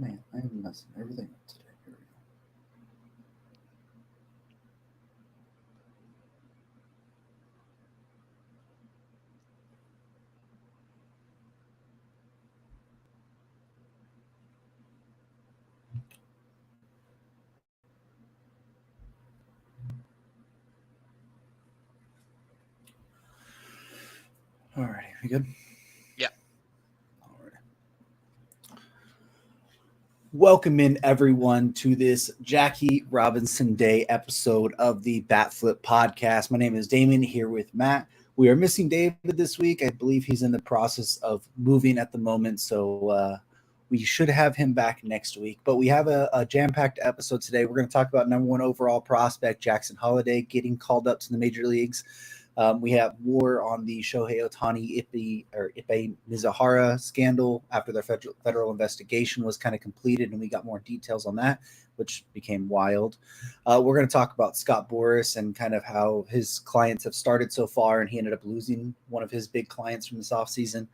Man, I'm messing everything up today. Here we go. Alrighty, you good? Yeah. Alrighty. Welcome in everyone to this Jackie Robinson Day episode of the Bat Flip Podcast. My name is Damon here with Matt. We are missing David this week. I believe he's in the process of moving at the moment, so we should have him back next week. But we have a jam-packed episode today. We're going to talk about number one overall prospect Jackson Holliday getting called up to the major leagues. We have more on the Shohei Ohtani Ippei Mizuhara scandal after their federal investigation was kind of completed, and we got more details on that, which became wild. We're going to talk about Scott Boras and kind of how his clients have started so far, and he ended up losing one of his big clients from this offseason.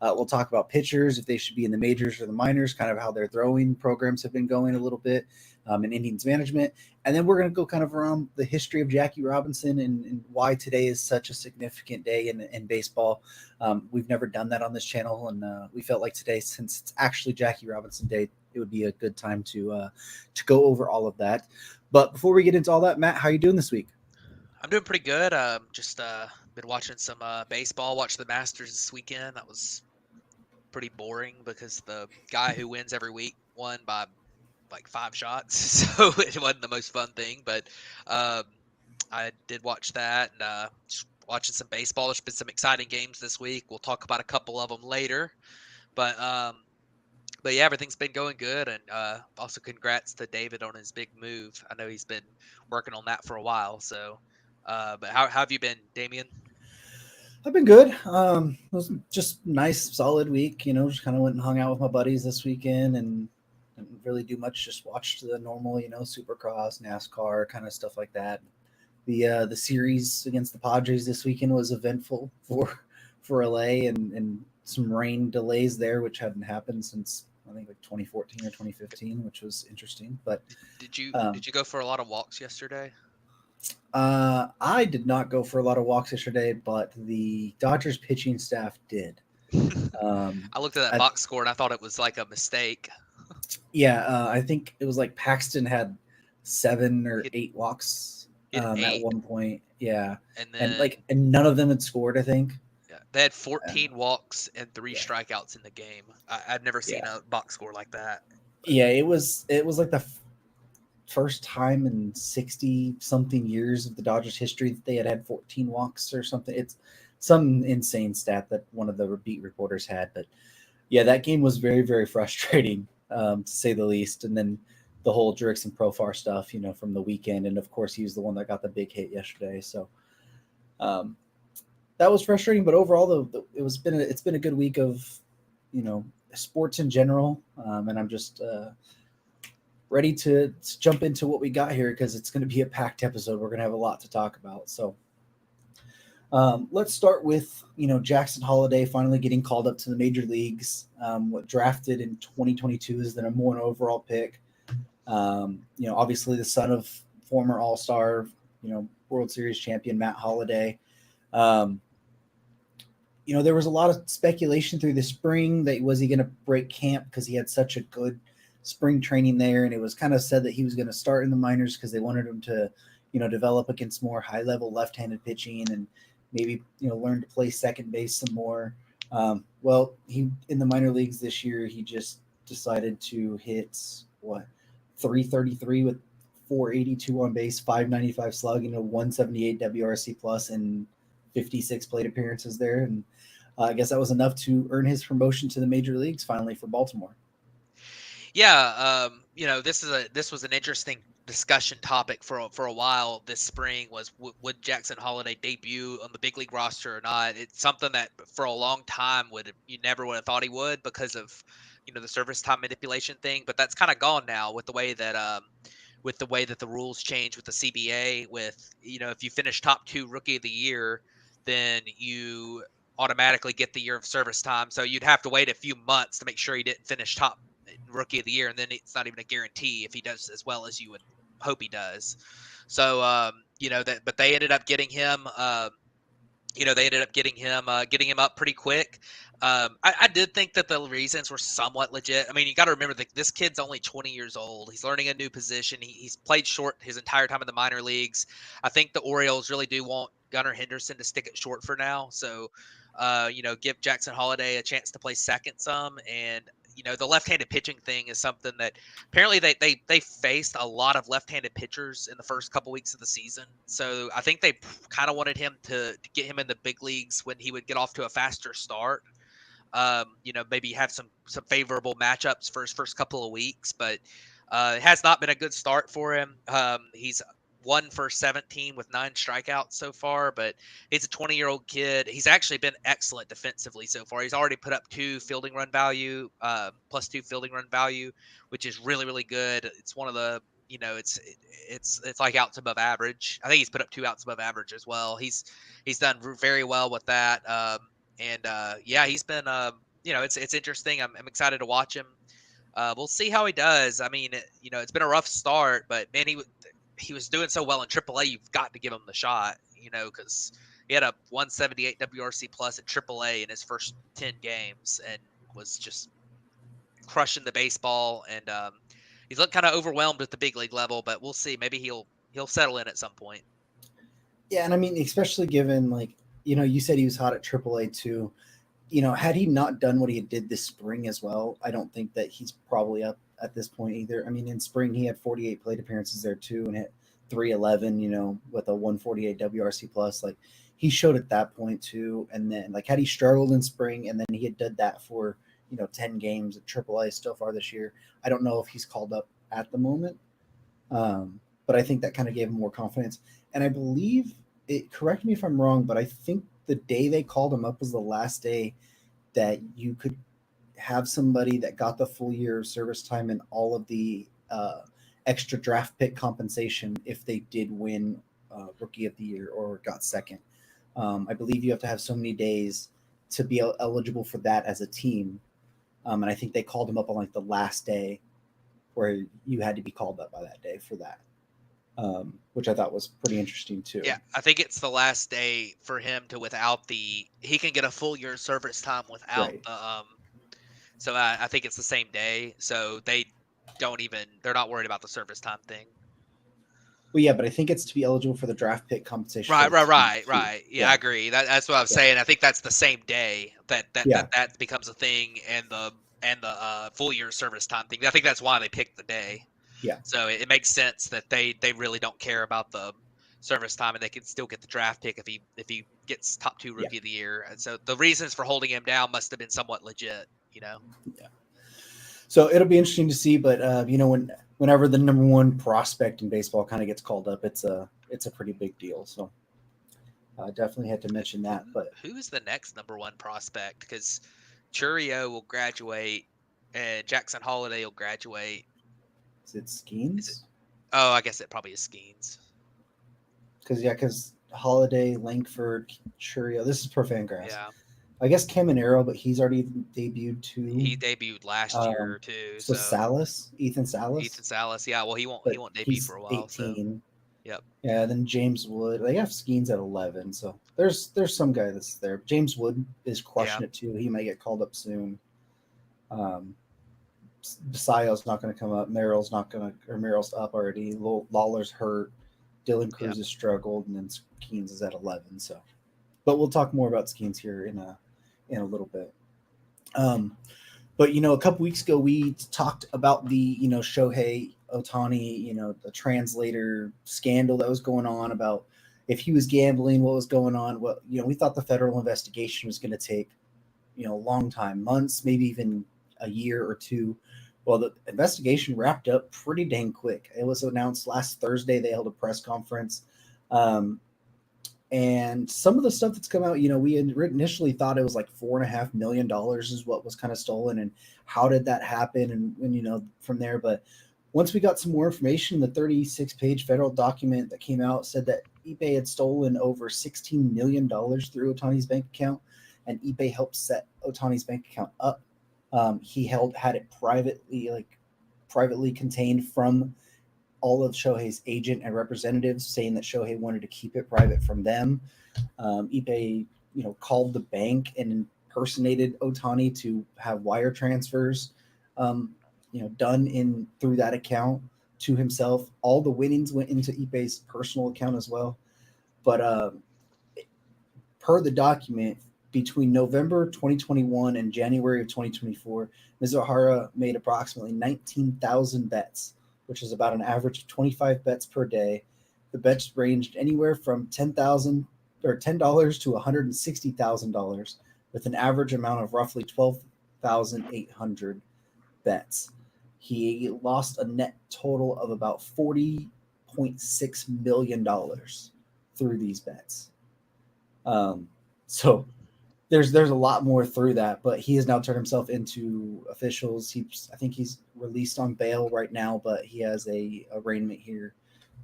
We'll talk about pitchers, if they should be in the majors or the minors, kind of how their throwing programs have been going a little bit, and Indians management. And then we're going to go kind of around the history of Jackie Robinson and why today is such a significant day in baseball. We've never done that on this channel, and we felt like today, since it's actually Jackie Robinson Day, it would be a good time to go over all of that. But before we get into all that, Matt, how are you doing this week? I'm doing pretty good. Just been watching some baseball. Watched the Masters this weekend. That was pretty boring because the guy who wins every week won by like 5 shots, so it wasn't the most fun thing. But um, I did watch that and just watching some baseball. There's been some exciting games this week. We'll talk about a couple of them later. But um, but yeah, everything's been going good, and also congrats to David on his big move. I know he's been working on that for a while. So, but how have you been, Damien? I've been good. It was just nice, solid week. Just kind of went and hung out with my buddies this weekend, and didn't really do much. Just watched the normal, Supercross, NASCAR, kind of stuff like that. The series against the Padres this weekend was eventful for LA, and some rain delays there, which hadn't happened since I think like 2014 or 2015, which was interesting. But Did you um, did you go for a lot of walks yesterday? I did not go for a lot of walks yesterday, but the Dodgers pitching staff did. I looked at that I, box score and I thought it was like a mistake. yeah, I think it was like Paxton had 7 or Hit 8 walks hit at 8, one point. Yeah, and and then none of them had scored. I think. yeah, they had Uh, 14 walks and three yeah, strikeouts in the game. I've never seen yeah, a box score like that. But yeah. It was like the first time in 60 something years of the Dodgers history that they had 14 walks or something. It's some insane stat that one of the beat reporters had, but yeah, that game was very, very frustrating, to say the least. And then the whole Jurickson Profar stuff, from the weekend, and of course he was the one that got the big hit yesterday. So um, that was frustrating. But overall, it's been a good week of sports in general, and I'm just ready to jump into what we got here because it's going to be a packed episode. We're going to have a lot to talk about. So let's start with Jackson Holliday finally getting called up to the major leagues. What drafted in 2022 is the number one overall pick. Obviously the son of former All Star, World Series champion Matt Holliday. Um, there was a lot of speculation through the spring that was he going to break camp because he had such a good spring training there, and it was kind of said that he was going to start in the minors because they wanted him to, develop against more high level left handed pitching and maybe learn to play second base some more. Well, he in the minor leagues this year he just decided to hit what 333 with 482 on base, 595 slug, 178 WRC plus, and 56 plate appearances there, and I guess that was enough to earn his promotion to the major leagues finally for Baltimore. yeah, this was an interesting discussion topic for a while this spring was would Jackson Holliday debut on the big league roster or not? It's something that for a long time you never would have thought he would because of the service time manipulation thing, but that's kind of gone now with the way that the rules change with the CBA. With if you finish top 2 rookie of the year, then you automatically get the year of service time. So you'd have to wait a few months to make sure he didn't finish top Rookie of the Year, and then it's not even a guarantee if he does as well as you would hope he does. So but they ended up getting him. Getting him up pretty quick. I did think that the reasons were somewhat legit. I mean, you got to remember that this kid's only 20 years old. He's learning a new position. He's played short his entire time in the minor leagues. I think the Orioles really do want Gunnar Henderson to stick it short for now. So, give Jackson Holliday a chance to play second some. And, the left-handed pitching thing is something that apparently they faced a lot of left-handed pitchers in the first couple weeks of the season. So I think they kind of wanted him to get him in the big leagues when he would get off to a faster start. Maybe have some favorable matchups for his first couple of weeks, but it has not been a good start for him. He's 1 for 17 with 9 strikeouts so far, but he's a 20-year-old kid. He's actually been excellent defensively so far. He's already put up 2 fielding run value, plus 2 fielding run value, which is really, really good. It's one of the, it's like outs above average. I think he's put up 2 outs above average as well. He's done very well with that. He's been, it's interesting. I'm excited to watch him. We'll see how he does. I mean, it's been a rough start, but man, he was doing so well in AAA. You've got to give him the shot, because he had a 178 WRC plus at AAA in his first 10 games and was just crushing the baseball. And he's looked kind of overwhelmed at the big league level, but we'll see. Maybe he'll settle in at some point. Yeah, and I mean, especially given you said he was hot at AAA too. Had he not done what he did this spring as well, I don't think that he's probably up at this point either. I mean, in spring he had 48 plate appearances there too and hit 311, with a 148 WRC plus. Like he showed at that point too. And then had he struggled in spring and then he had done that for 10 games at AAA so far this year, I don't know if he's called up at the moment. But I think that kind of gave him more confidence. And I believe correct me if I'm wrong, but I think the day they called him up was the last day that you could have somebody that got the full year of service time and all of the extra draft pick compensation if they did win Rookie of the Year or got second. I believe you have to have so many days to be eligible for that as a team. And I think they called him up on the last day where you had to be called up by that day for that. Which I thought was pretty interesting too. Yeah, I think it's the last day for him to he can get a full year service time without the so I think it's the same day. So they're not worried about the service time thing. Well, yeah, but I think it's to be eligible for the draft pick compensation. Right. Yeah, I agree. That's what I was saying. I think that's the same day that becomes a thing, and the full year service time thing. I think that's why they picked the day. Yeah. So it makes sense that they really don't care about the service time, and they can still get the draft pick if he gets top 2 Rookie of the Year. And so the reasons for holding him down must have been somewhat legit, Yeah. So it'll be interesting to see, but whenever the number 1 prospect in baseball kind of gets called up, it's a pretty big deal. So I definitely had to mention that. But who's the next number 1 prospect? Because Churio will graduate, and Jackson Holliday will graduate. Is it Skeens? Oh, I guess it probably is Skeens. Because Holiday, Langford, Churio. This is per Fangraphs. Yeah. I guess Caminero, but he's already debuted too. He debuted last year too. So Ethan Salas. Yeah. Well, he won't debut for a while. 18. So. Yep. Yeah. Then James Wood. They have Skeens at 11. So there's some guy that's there. James Wood is crushing it too. He might get called up soon. Basayo's not going to come up. Merrill's up already. Lawler's hurt. Dylan Cruz has struggled, and then Skeens is at 11. So, but we'll talk more about Skeens here in a little bit. But a couple weeks ago we talked about the Shohei Ohtani, the translator scandal that was going on about if he was gambling, what was going on. Well, we thought the federal investigation was going to take a long time, months, maybe even a year or two. Well, the investigation wrapped up pretty dang quick. It was announced last Thursday. They held a press conference. And some of the stuff that's come out, we initially thought it was like $4.5 million is what was kind of stolen. And how did that happen? And from there. But once we got some more information, the 36-page federal document that came out said that Ippei had stolen over $16 million through Ohtani's bank account. And Ippei helped set Ohtani's bank account up He had it privately contained from all of Shohei's agent and representatives, saying that Shohei wanted to keep it private from them. Ippei, called the bank and impersonated Otani to have wire transfers, um, done in through that account to himself. All the winnings went into Ippei's personal account as well. But per the document, between November 2021 and January of 2024, Mizuhara made approximately 19,000 bets, which is about an average of 25 bets per day. The bets ranged anywhere from $10 to $160,000, with an average amount of roughly 12,800 bets. He lost a net total of about $40.6 million through these bets. So there's a lot more through that, but he has now turned himself into officials. I think he's released on bail right now, but he has a arraignment here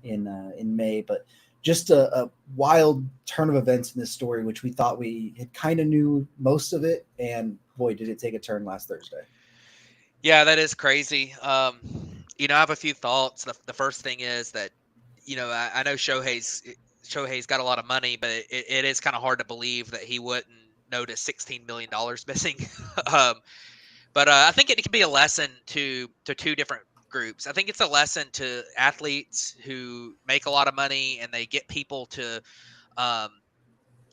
in May. But just a wild turn of events in this story, which we thought we had kind of knew most of it, and boy, did it take a turn last Thursday. Yeah, that is crazy. I have a few thoughts. The first thing is that, I know Shohei's got a lot of money, but it is kind of hard to believe that he wouldn't notice $16 million missing. um, but I think it can be a lesson to two different groups. I think it's a lesson to athletes who make a lot of money and they get people to um,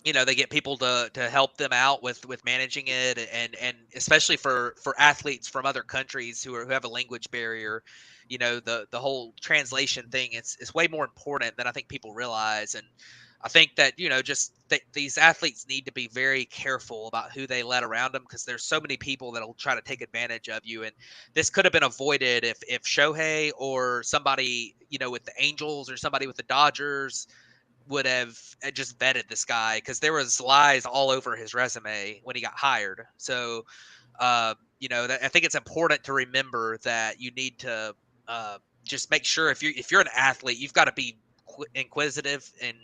they get people to help them out with managing it, and especially for athletes from other countries who have a language barrier. The whole translation thing, it's way more important than I think people realize. And I think that these athletes need to be very careful about who they let around them, because there's so many people that'll try to take advantage of you. And this could have been avoided if Shohei or somebody with the Angels or somebody with the Dodgers would have just vetted this guy, because there was lies all over his resume when he got hired. So, I think it's important to remember that you need to just make sure if you're an athlete, you've got to be inquisitive, and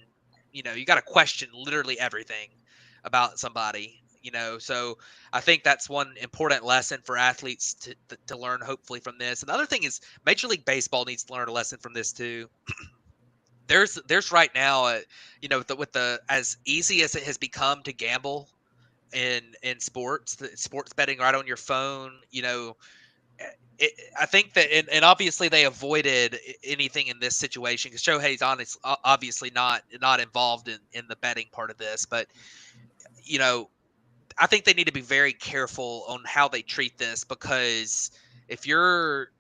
you got to question literally everything about somebody. So I think that's one important lesson for athletes to learn, hopefully, from this. And the other thing is, Major League Baseball needs to learn a lesson from this too. There's right now, with the as easy as it has become to gamble in sports, the sports betting right on your phone. I think that, and obviously they avoided anything in this situation because Shohei's obviously not involved in the betting part of this. But you know I think they need to be very careful on how they treat this, because if you're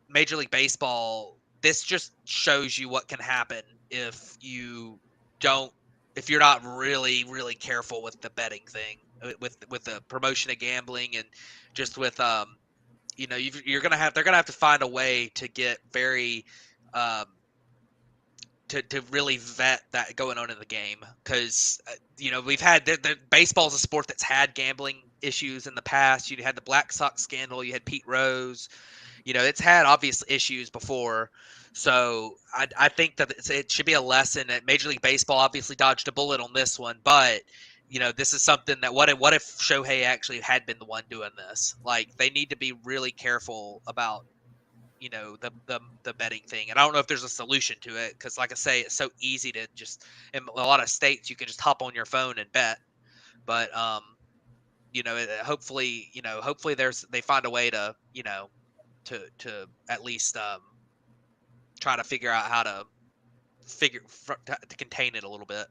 Major League Baseball, this just shows you what can happen if you don't, if you're not really, really careful with the betting thing, with the promotion of gambling, and just with they're gonna have to find a way to get very um, to really vet that going on in the game, because we've had baseball's a sport that's had gambling issues in the past. You had the Black Sox scandal, you had Pete Rose. It's had obvious issues before. So I think that it should be a lesson that Major League Baseball obviously dodged a bullet on this one. But this is something that, what if Shohei actually had been the one doing this? Like, they need to be really careful about the betting thing. And I don't know if there's a solution to it, because, like I say, it's so easy to just, in a lot of states, you can just hop on your phone and bet. But hopefully they find a way to at least try to figure out how to to contain it a little bit.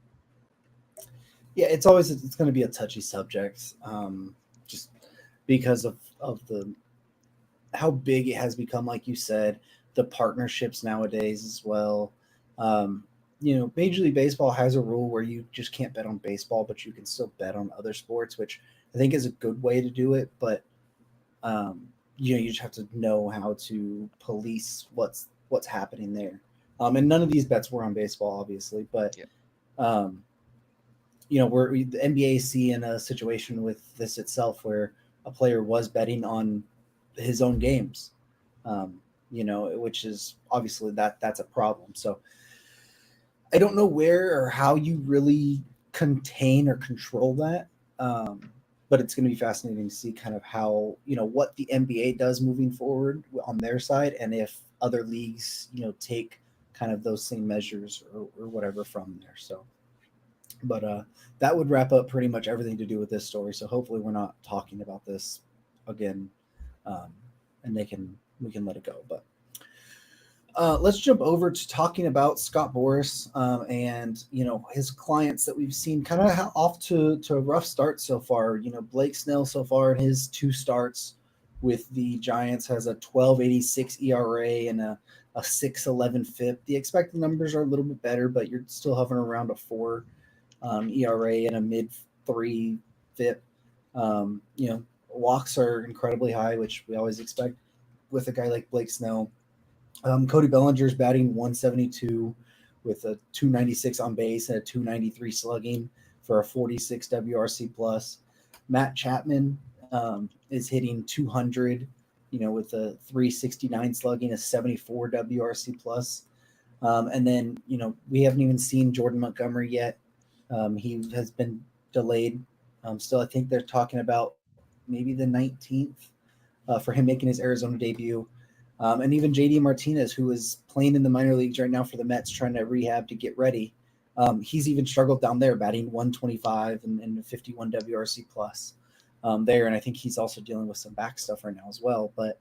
Yeah, it's going to be a touchy subject, just because of the how big it has become. Like you said, the partnerships nowadays as well. Major League Baseball has a rule where you just can't bet on baseball, but you can still bet on other sports, which I think is a good way to do it. But you just have to know how to police what's happening there. And none of these bets were on baseball, obviously, but Yeah. um, the NBA see in a situation with this itself where a player was betting on his own games, which is obviously that's a problem. So I don't know where or how you really contain or control that. but it's going to be fascinating to see kind of how, what the NBA does moving forward on their side, and if other leagues, take kind of those same measures or whatever from there. So, but that would wrap up pretty much everything to do with this story. So hopefully we're not talking about this again, um, and we can let it go. But let's jump over to talking about Scott Boras, and his clients that we've seen kind of off to a rough start so far. Blake Snell so far in his two starts with the Giants has a 12.86 ERA and a 6.11 FIP. The expected numbers are a little bit better, but you're still hovering around a 4 ERA and a mid 3 FIP. Walks are incredibly high, which we always expect with a guy like Blake Snell. Cody Bellinger's batting 172 with a 296 on base and a 293 slugging for a 46 WRC plus. Matt Chapman is hitting 200, with a 369 slugging, a 74 WRC plus. And then, we haven't even seen Jordan Montgomery yet. He has been delayed. Still, I think they're talking about maybe the 19th for him making his Arizona debut. And even JD Martinez, who is playing in the minor leagues right now for the Mets, trying to rehab to get ready. He's even struggled down there, batting 125 and 51 WRC plus there. And I think he's also dealing with some back stuff right now as well. But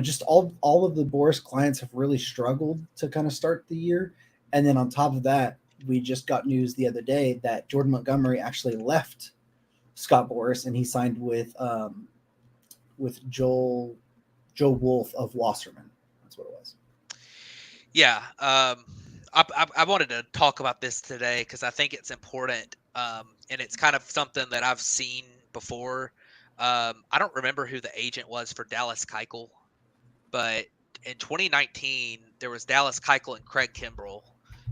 just all of the Boras clients have really struggled to kind of start the year. And then on top of that, we just got news the other day that Jordan Montgomery actually left Scott Boras and he signed with Joe Wolf of Wasserman. That's what it was. Yeah, I wanted to talk about this today because I think it's important, and it's kind of something that I've seen before. I don't remember who the agent was for Dallas Keuchel, but in 2019 there was Dallas Keuchel and Craig Kimbrell,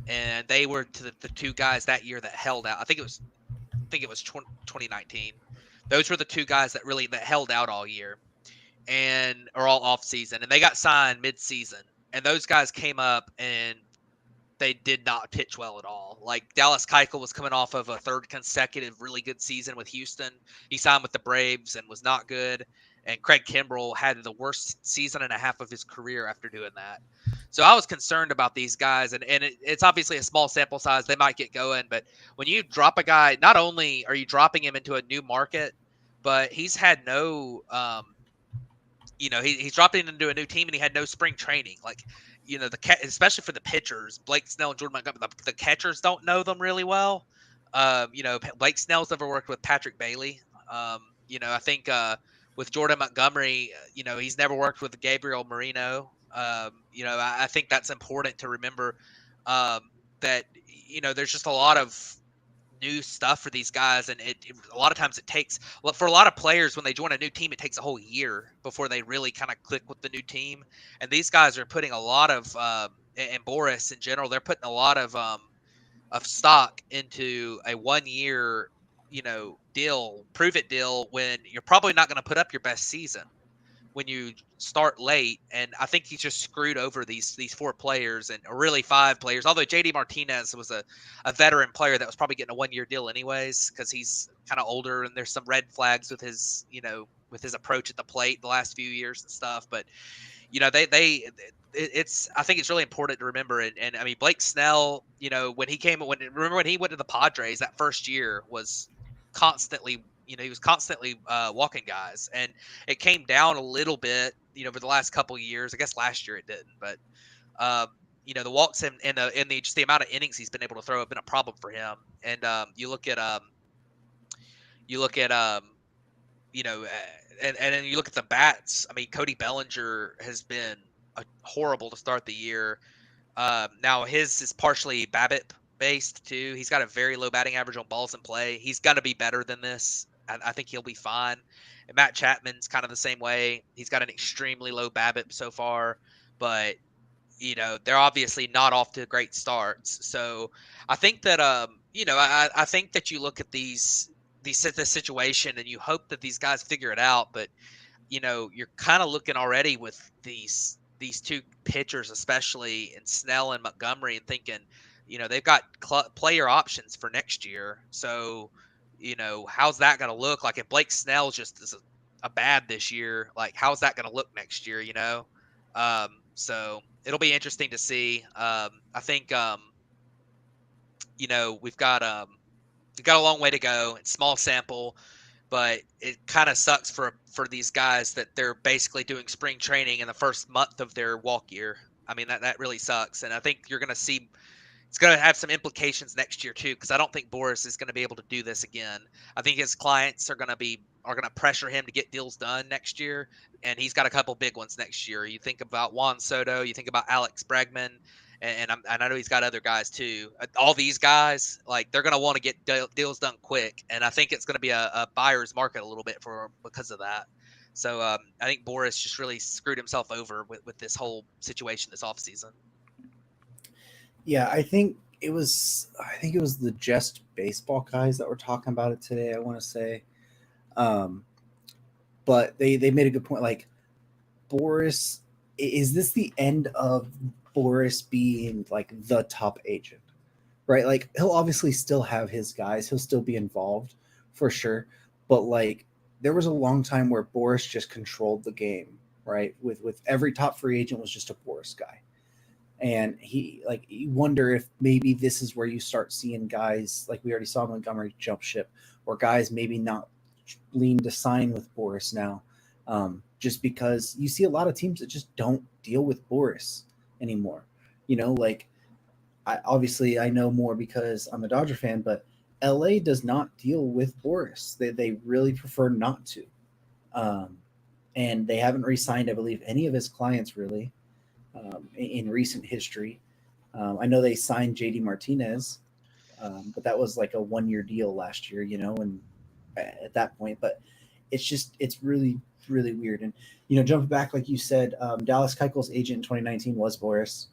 and they were the two guys that year that held out. I think it was 2019. Those were the two guys that held out all year and or all off season, and they got signed mid season. And those guys came up and they did not pitch well at all. Like Dallas Keuchel was coming off of a third consecutive really good season with Houston. He signed with the Braves and was not good. And Craig Kimbrell had the worst season and a half of his career after doing that. So I was concerned about these guys, and it's obviously a small sample size. They might get going, but when you drop a guy, not only are you dropping him into a new market, but he's had no he's dropping into a new team and he had no spring training. Like, especially for the pitchers, Blake Snell and Jordan Montgomery, the catchers don't know them really well. Blake Snell's never worked with Patrick Bailey. I think with Jordan Montgomery, he's never worked with Gabriel Marino. I think that's important to remember, that, there's just a lot of new stuff for these guys, and a lot of times it takes, well, for a lot of players when they join a new team, it takes a whole year before they really kind of click with the new team. And these guys are putting a lot of and Boras in general, they're putting a lot of stock into a 1 year deal, prove it deal, when you're probably not going to put up your best season when you start late. And I think he's just screwed over these four players, and or really five players. Although JD Martinez was a veteran player that was probably getting a 1 year deal anyways, because he's kind of older and there's some red flags with his with his approach at the plate the last few years and stuff. But it's, I think it's really important to remember. And I mean, Blake Snell, remember when he went to the Padres that first year, was constantly, he was constantly walking guys, and it came down a little bit, for the last couple of years. I guess last year it didn't, but the walks and the just the amount of innings he's been able to throw have been a problem for him. And you look at you know, and then you look at the bats. I mean, Cody Bellinger has been horrible to start the year. Now his is partially BABIP based too. He's got a very low batting average on balls in play. He's got to be better than this. I think he'll be fine. And Matt Chapman's kind of the same way. He's got an extremely low BABIP so far, but they're obviously not off to great starts. So I think that I think that you look at this situation and you hope that these guys figure it out. But you're kind of looking already with these two pitchers, especially in Snell and Montgomery, and thinking, they've got player options for next year. So how's that going to look? Like if Blake Snell just is a bad this year, like how's that going to look next year? So it'll be interesting to see. I think we've got a long way to go. It's small sample, but it kind of sucks for these guys that they're basically doing spring training in the first month of their walk year. I mean that really sucks, and I think you're going to see it's going to have some implications next year too, because I don't think Boras is going to be able to do this again. I think his clients are going to pressure him to get deals done next year, and he's got a couple big ones next year. You think about Juan Soto, you think about Alex Bregman, and I know he's got other guys too. All these guys, like they're going to want to get deals done quick, and I think it's going to be a buyer's market a little bit because of that. So I think Boras just really screwed himself over with this whole situation this offseason. Yeah, I think it was the Just Baseball guys that were talking about it today. I want to say, um, but they made a good point. Like Boris, is this the end of Boris being like the top agent? Right? Like he'll obviously still have his guys. He'll still be involved for sure. But like there was a long time where Boris just controlled the game, right? With every top free agent was just a Boris guy. And he like you wonder if maybe this is where you start seeing guys like we already saw Montgomery jump ship, or guys maybe not lean to sign with Boris now, just because you see a lot of teams that just don't deal with Boris anymore. Like I know more because I'm a Dodger fan, but LA does not deal with Boris. They really prefer not to, um, and they haven't re-signed, I believe, any of his clients really, in recent history. I know they signed JD Martinez, but that was like a 1 year deal last year, and at that point, but it's really really weird. And jumping back, like you said, Dallas Keuchel's agent in 2019 was Boris,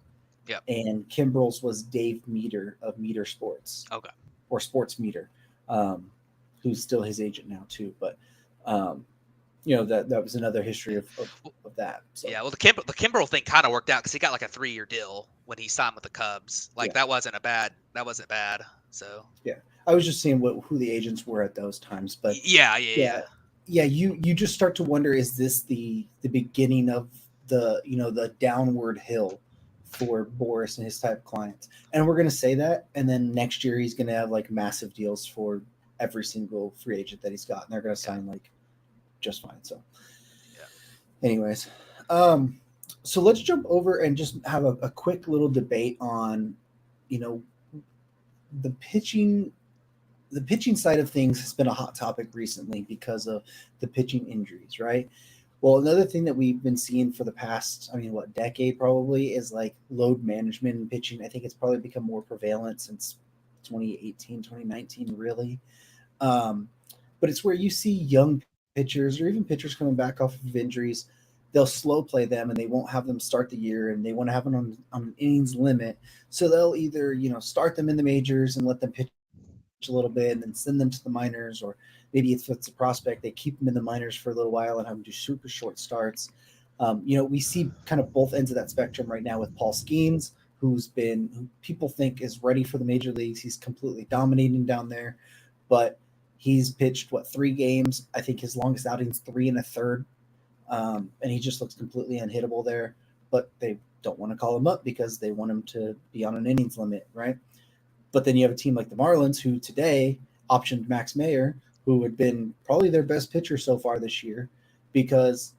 Yep. and Kimbrel's was Dave Meter of Meter Sports Okay. or Sports Meter, um, who's still his agent now too. But um, that was another history of that. So Yeah, well, the Kimbrel thing kind of worked out because he got like a 3-year deal when he signed with the Cubs. Like yeah, that wasn't bad. So yeah. I was just seeing who the agents were at those times, but yeah, yeah, yeah, yeah. yeah. You just start to wonder: is this the beginning of the downward hill for Boris and his type of clients? And we're gonna say that, and then next year he's gonna have like massive deals for every single free agent that he's got, and they're gonna Yeah, sign like just fine. So, yeah. anyways, um, so let's jump over and just have a quick little debate on, you know, the pitching. The pitching side of things has been a hot topic recently because of the pitching injuries, right? Well, another thing that we've been seeing for the past, I mean, what, decade probably, is like load management in pitching. I think it's probably become more prevalent since 2018, 2019, really. Um, but it's where you see young pitchers or even pitchers coming back off of injuries. They'll slow play them and they won't have them start the year, and they want to have them on an innings limit. So they'll either, start them in the majors and let them pitch a little bit and then send them to the minors, or maybe if it's a prospect, they keep them in the minors for a little while and have them do super short starts. We see kind of both ends of that spectrum right now with Paul Skeens, who people think is ready for the major leagues. He's completely dominating down there, but he's pitched 3 games. I think his longest outing's 3 1/3, and he just looks completely unhittable there. But they don't want to call him up because they want him to be on an innings limit, right? But then you have a team like the Marlins who today optioned Max Meyer, who had been probably their best pitcher so far this year, because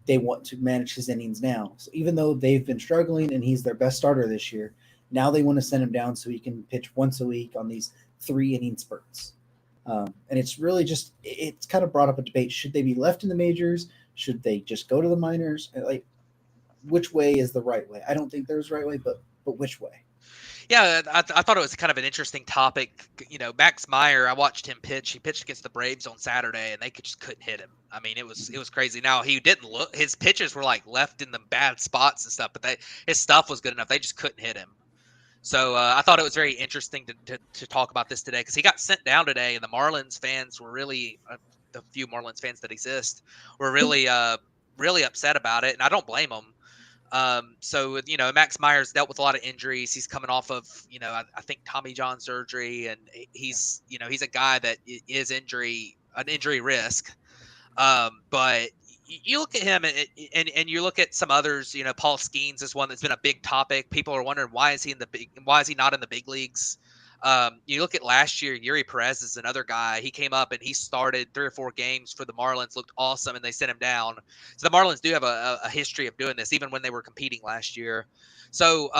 they want to manage his innings now. So even though they've been struggling and he's their best starter this year, now they want to send him down so he can pitch once a week on these 3 inning spurts. And it's really it's kind of brought up a debate. Should they be left in the majors? Should they just go to the minors? Like, which way is the right way? I don't think there's a right way, but which way? Yeah, I thought it was kind of an interesting topic. Max Meyer, I watched him pitch. He pitched against the Braves on Saturday, and they just couldn't hit him. I mean, it was crazy. Now he didn't look. His pitches were like left in the bad spots and stuff, but his stuff was good enough. They just couldn't hit him. So I thought it was very interesting to talk about this today because he got sent down today, and the Marlins fans were really the few Marlins fans that exist were really really upset about it, and I don't blame them. So Max Myers dealt with a lot of injuries. He's coming off of I think Tommy John surgery, and he's a guy that is an injury risk. But you look at him and you look at some others. Paul Skeens is one that's been a big topic. People are wondering why is he not in the big leagues. You look at last year, Yuri Perez is another guy. He came up and he started 3 or 4 games for the Marlins, looked awesome, and they sent him down. So the Marlins do have a history of doing this, even when they were competing last year. So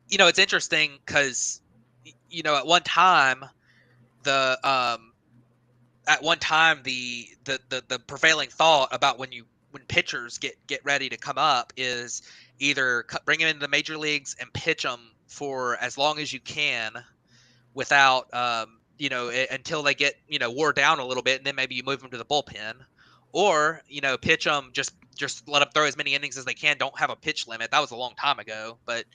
it's interesting because at one time the the prevailing thought about when pitchers get ready to come up is either bring them into the major leagues and pitch them for as long as you can without until they get wore down a little bit, and then maybe you move them to the bullpen, or pitch them, just let them throw as many innings as they can, don't have a pitch limit. That was a long time ago, but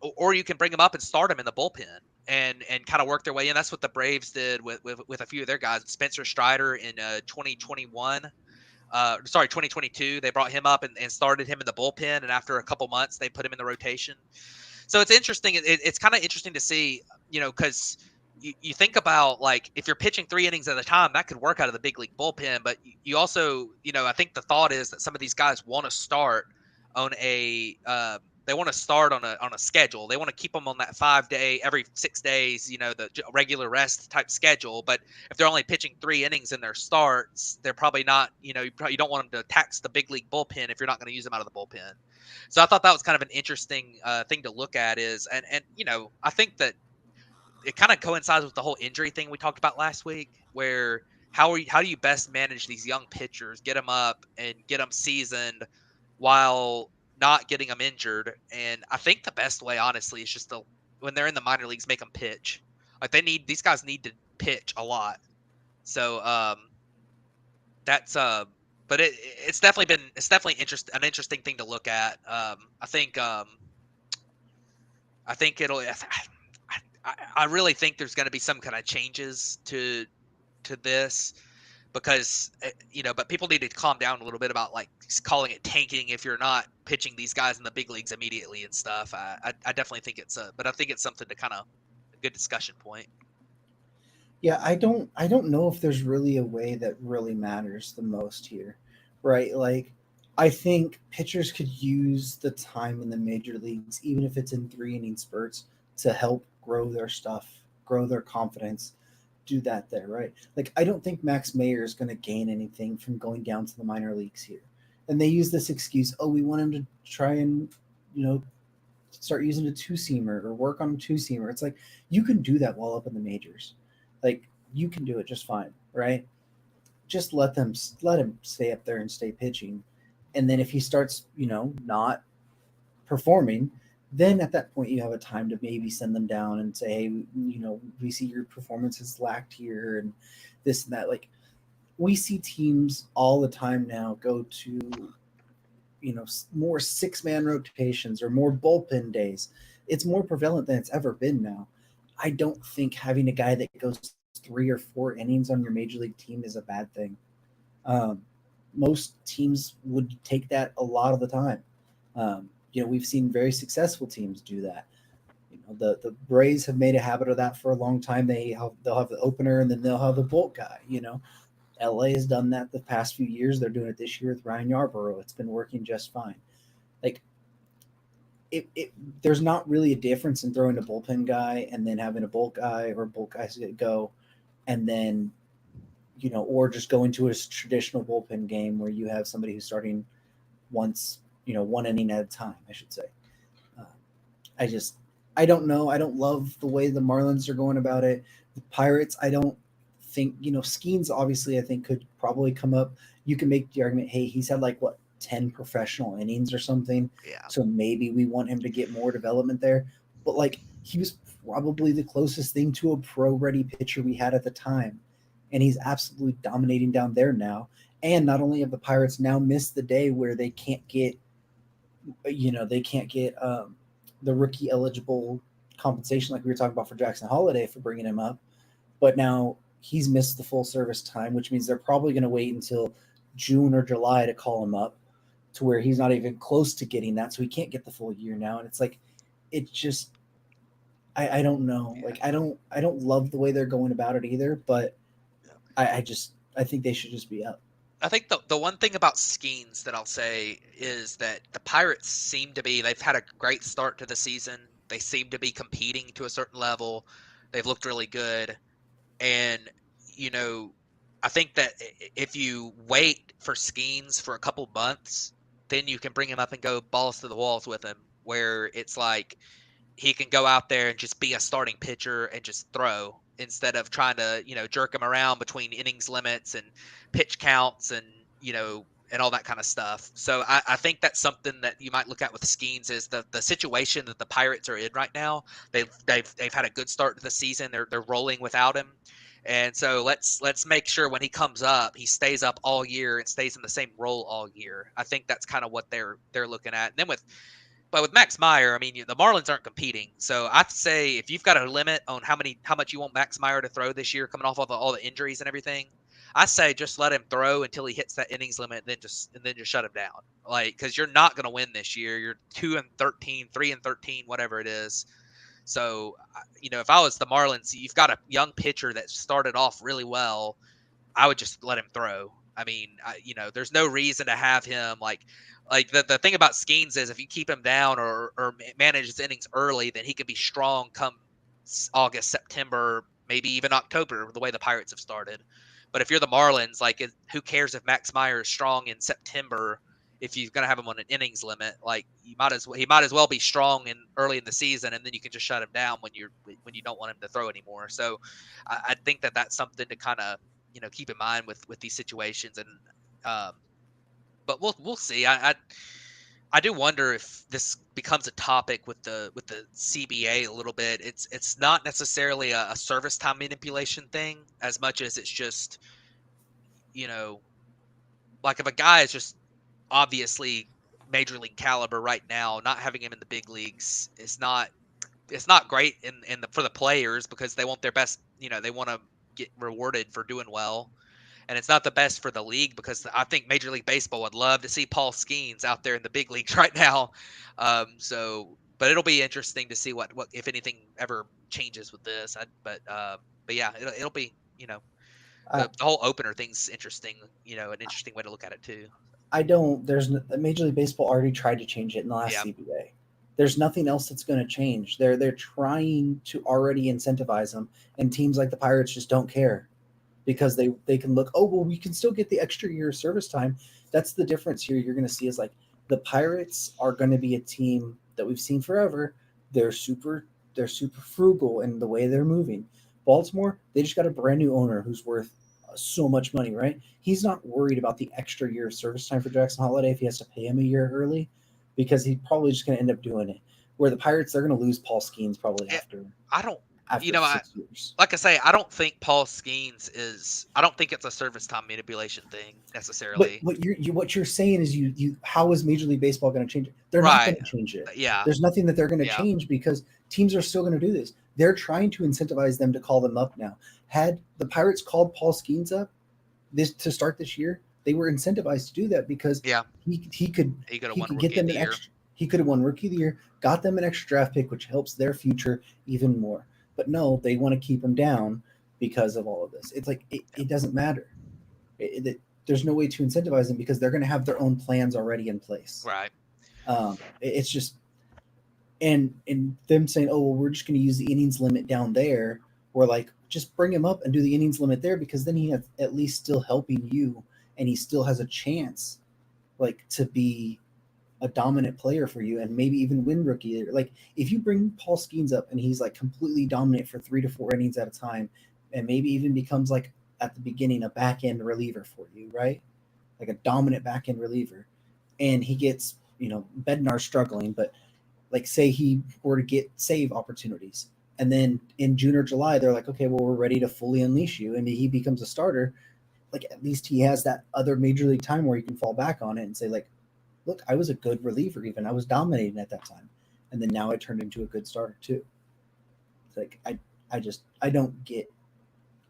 or you can bring them up and start them in the bullpen and kind of work their way in. That's what the Braves did with a few of their guys. Spencer Strider in 2021. 2022, they brought him up and started him in the bullpen, and after a couple months they put him in the rotation. So it's interesting. It's kind of interesting to see, because you think about, like, if you're pitching 3 innings at a time, that could work out of the big league bullpen. But you also, I think the thought is that some of these guys want to start on on a schedule. They want to keep them on that 5-day, every 6 days, the regular rest type schedule. But if they're only pitching 3 innings in their starts, they're probably not, you don't want them to tax the big league bullpen if you're not going to use them out of the bullpen. So I thought that was kind of an interesting thing to look at and I think that it kind of coincides with the whole injury thing we talked about last week, where how do you best manage these young pitchers, get them up and get them seasoned while not getting them injured. And I think the best way, honestly, is just when they're in the minor leagues, make them pitch. Like these guys need to pitch a lot. So that's but it's definitely an interesting thing to look at. I think it'll. I really think there's going to be some kind of changes to this, because but people need to calm down a little bit about, like, calling it tanking if you're not pitching these guys in the big leagues immediately and stuff. I definitely think but I think it's something to kind of a good discussion point. Yeah, I don't know if there's really a way that really matters the most here, right? Like, I think pitchers could use the time in the major leagues, even if it's in 3 inning spurts, to help grow their stuff, grow their confidence, do that there, right? Like, I don't think Max Mayer is going to gain anything from going down to the minor leagues here. And they use this excuse, oh, we want him to try and, you know, start using a 2-seamer or work on a 2-seamer. It's like, you can do that while up in the majors. Like, you can do it just fine, right? Just let him stay up there and stay pitching. And then if he starts, not performing, then at that point you have a time to maybe send them down and say, hey, we see your performance has lacked here and this and that. Like, we see teams all the time now go to, more 6-man rotations or more bullpen days. It's more prevalent than it's ever been now. I don't think having a guy that goes 3 or 4 innings on your major league team is a bad thing. Most teams would take that a lot of the time. We've seen very successful teams do that. The Braves have made a habit of that for a long time. They'll have the opener and then they'll have the bulk guy. LA has done that the past few years. They're doing it this year with Ryan Yarbrough. It's been working just fine. Like, there's not really a difference in throwing a bullpen guy and then having a bulk guy or bulk guys go, and then, or just going to a traditional bullpen game where you have somebody who's starting once, 1 inning at a time, I should say. I don't know. I don't love the way the Marlins are going about it. The Pirates, I don't think, Skeens obviously I think could probably come up. You can make the argument, hey, he's had 10 professional innings or something. Yeah. So maybe we want him to get more development there. But he was probably the closest thing to a pro-ready pitcher we had at the time. And he's absolutely dominating down there now. And not only have the Pirates now missed the day where they can't get, the rookie eligible compensation like we were talking about for Jackson Holliday for bringing him up, but now he's missed the full service time, which means they're probably going to wait until June or July to call him up to where he's not even close to getting that, so he can't get the full year now. And it's like, it just, I don't know. Yeah. Like, I don't love the way they're going about it either, but Yeah. I think they should just be up. I think the one thing about Skeens that I'll say is that the Pirates seem to be, they've had a great start to the season. They seem to be competing to a certain level. They've looked really good. And, you know, I think that if you wait for Skeens for a couple months, then you can bring him up and go balls to the walls with him, where it's like he can go out there and just be a starting pitcher and just throw instead of trying to, jerk him around between innings limits and pitch counts and, and all that kind of stuff. So I think that's something that you might look at with Skeens is the situation that the Pirates are in right now. They've had a good start to the season. They're rolling without him. And so let's make sure when he comes up, he stays up all year and stays in the same role all year. I think that's kind of what they're looking at. And then with Max Meyer, I mean, the Marlins aren't competing. So I'd say if you've got a limit on how much you want Max Meyer to throw this year, coming off of all the injuries and everything, I say just let him throw until he hits that innings limit, and then just shut him down. Like, because you're not going to win this year. You're 2-13, 3-13, whatever it is. So, if I was the Marlins, you've got a young pitcher that started off really well. I would just let him throw. I mean, there's no reason to have him like the thing about Skeens is if you keep him down or manage his innings early, then he can be strong come August, September, maybe even October, the way the Pirates have started. But if you're the Marlins, like, who cares if Max Meyer is strong in September if you're going to have him on an innings limit? Like, he might as well be strong in early in the season, and then you can just shut him down when you don't want him to throw anymore. So I think that that's something to kind of keep in mind with these situations. And um, but we'll see. I do wonder if this becomes a topic with the CBA a little bit. It's not necessarily a service time manipulation thing as much as it's just, you know, like if a guy is just obviously major league caliber right now, not having him in the big leagues is not it's not great for the players because they want their best, they want to get rewarded for doing well. And it's not the best for the league because I think Major League Baseball would love to see Paul Skeens out there in the big leagues right now. But it'll be interesting to see what if anything ever changes with this. But yeah, it'll be I, the whole opener thing's interesting. An interesting way to look at it too. I don't. Major League Baseball already tried to change it in the last Yeah, CBA. There's nothing else that's going to change. They're trying to already incentivize them, and teams like the Pirates just don't care because they can look. Oh well, we can still get the extra year of service time. That's the difference here. You're going to see is like the Pirates are going to be a team that we've seen forever. They're super they're super frugal in the way they're moving. Baltimore, they just got a brand new owner who's worth so much money, right? He's not worried about the extra year of service time for Jackson Holiday if he has to pay him a year early because he's probably just going to end up doing it. Where the Pirates, they're going to lose Paul Skeens probably Eh, after I don't. after I 6 years. like I say, I don't think Paul Skeens is. I don't think it's a service time manipulation thing But necessarily. what you're saying is you how is Major League Baseball going to change it? They're not Right. going to change it. Yeah. There's nothing that they're going to Yeah. change because teams are still going to do this. They're trying to incentivize them to call them up now. Had the Pirates called Paul Skeens up this to start this year, they were incentivized to do that because Yeah. he could He could have he won could get Rookie of them the an Year. extra. He could have won Rookie of the Year, got them an extra draft pick, which helps their future even more. But no, they want to keep him down because of all of this. It's like it doesn't matter. There's no way to incentivize them because they're going to have their own plans already in place. Right. It's just and them saying, oh well, we're just going to use the innings limit down there. Or like just bring him up and do the innings limit there because then he has at least still helping you and he still has a chance like to be a dominant player for you and maybe even win rookie year. Like if you bring Paul Skeens up and he's like completely dominant for 3 to 4 innings at a time, and maybe even becomes like at the beginning a back end reliever for you, right? Like a dominant back end reliever, and he gets Bednar struggling, but like say he were to get save opportunities, and then in June or July they're like, okay, well we're ready to fully unleash you, and he becomes a starter. Like at least he has that other major league time where he can fall back on it and say like, look, I was a good reliever even. I was dominating at that time. And then now I turned into a good starter too. It's like I don't get